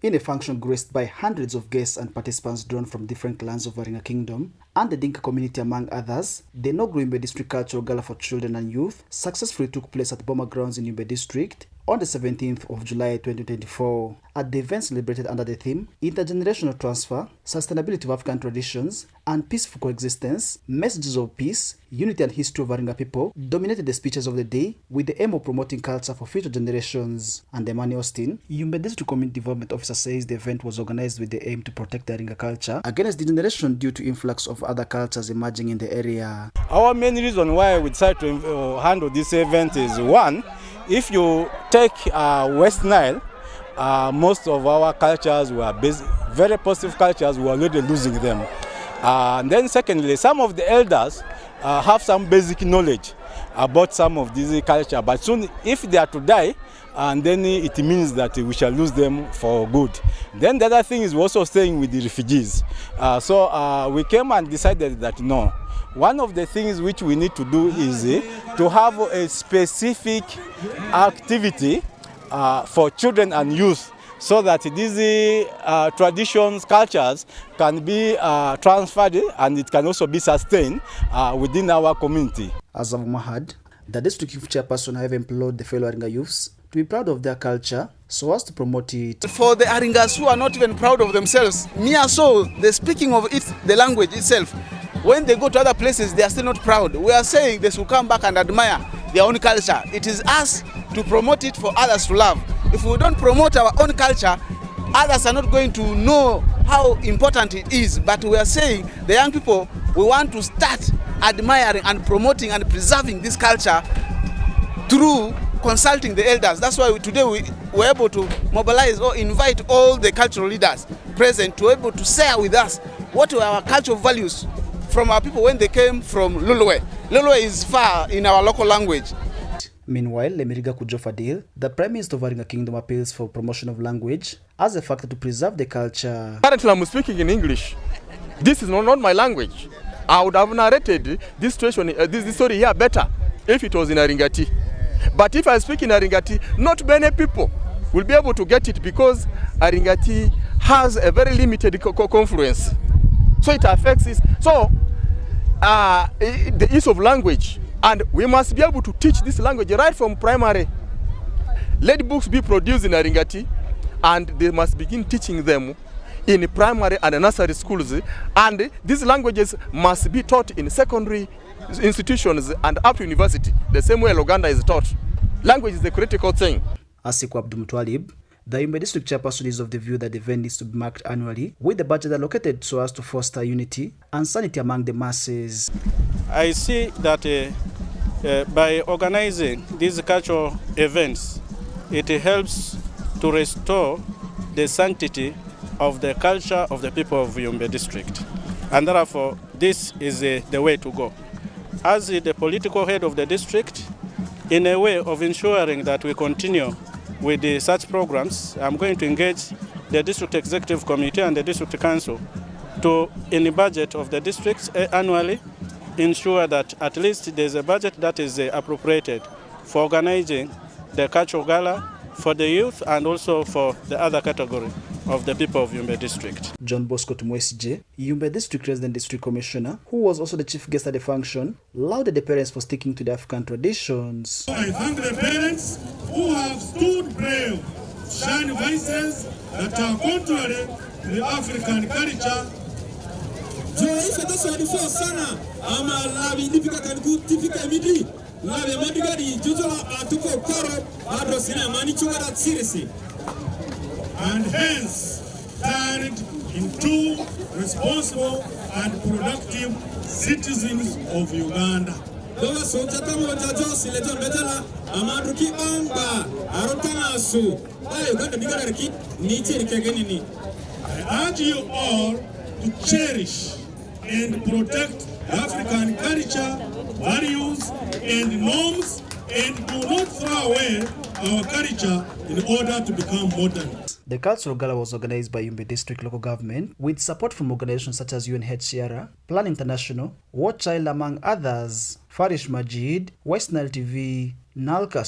in a function graced by hundreds of guests and participants drawn from different clans of Aringa Kingdom and the Dinka community among others. The inaugural Yumbe District Cultural Gala for Children and Youth successfully took place at Boma Grounds in Yumbe District on the 17th of July 2024. At the event celebrated under the theme Intergenerational Transfer, Sustainability of African Traditions and Peaceful Coexistence, Messages of Peace, Unity and History of Aringa People dominated the speeches of the day with the aim of promoting culture for future generations. And Emani Austin, Yumbe District Community Development Officer, says the event was organized with the aim to protect the Aringa culture against degeneration due to influx of other cultures emerging in the area. Our main reason why we decided to handle this event is, one, if you take West Nile, most of our cultures were very positive cultures, we are already losing them. And then secondly, some of the elders have some basic knowledge about some of these culture, but soon if they are to die, and then it means that we shall lose them for good. Then the other thing is also staying with the refugees. So we came and decided that no, one of the things which we need to do is to have a specific activity for children and youth, so that these traditions, cultures can be transferred and it can also be sustained within our community. As of Mahad, the district youth chairperson have implored the fellow Aringa youths to be proud of their culture so as to promote it. For the Aringas who are not even proud of themselves, mere so, the speaking of it, the language itself, when they go to other places, they are still not proud. We are saying they should come back and admire their own culture. It is us to promote it for others to love. If we don't promote our own culture, others are not going to know how important it is. But we are saying, the young people, we want to start admiring and promoting and preserving this culture through consulting the elders. That's why today we were able to mobilize or invite all the cultural leaders present to be able to share with us what were our cultural values from our people when they came from Lulwe. Lulwe is far in our local language. Meanwhile, Lemiriga Kujofadil, the Prime Minister of Aringa Kingdom, appeals for promotion of language as a factor to preserve the culture. Currently, I'm speaking in English. This is not my language. I would have narrated this situation, this story here better if it was in Aringati. But if I speak in Aringati, not many people will be able to get it because Aringati has a very limited confluence. So it affects this. So the use of language, and we must be able to teach this language right from primary. Let books be produced in Aringati, and they must begin teaching them in primary and nursery schools, and these languages must be taught in secondary institutions and up to university, the same way Luganda is taught. Language is the critical thing. Asiku Abdumtwalib, the Yumbe District Chairperson, is of the view that the event needs to be marked annually with the budget allocated so as to foster unity and sanity among the masses. I see that by organizing these cultural events, it helps to restore the sanctity of the culture of the people of Yumbe District. And therefore, this is the way to go. As the political head of the district, in a way of ensuring that we continue with such programs, I'm going to engage the District Executive Committee and the District Council to, in the budget of the districts annually, ensure that at least there's a budget that is appropriated for organizing the cultural gala for the youth and also for the other category of the people of Yumbe District. John Bosco Tumwesije, Yumbe District Resident District Commissioner, who was also the chief guest at the function, lauded the parents for sticking to the African traditions. I thank the parents who have stood brave, shine voices that are contrary to the African culture. And hence turned into responsible and productive citizens of Uganda. I urge you all to cherish and protect African culture, values, and norms, and do not throw away our culture in order to become modern. The Cultural Gala was organized by Yumbe District Local Government with support from organizations such as UNHCR, Plan International, Watch Child, among others. Farish Majid, West Nile TV, Nalkas.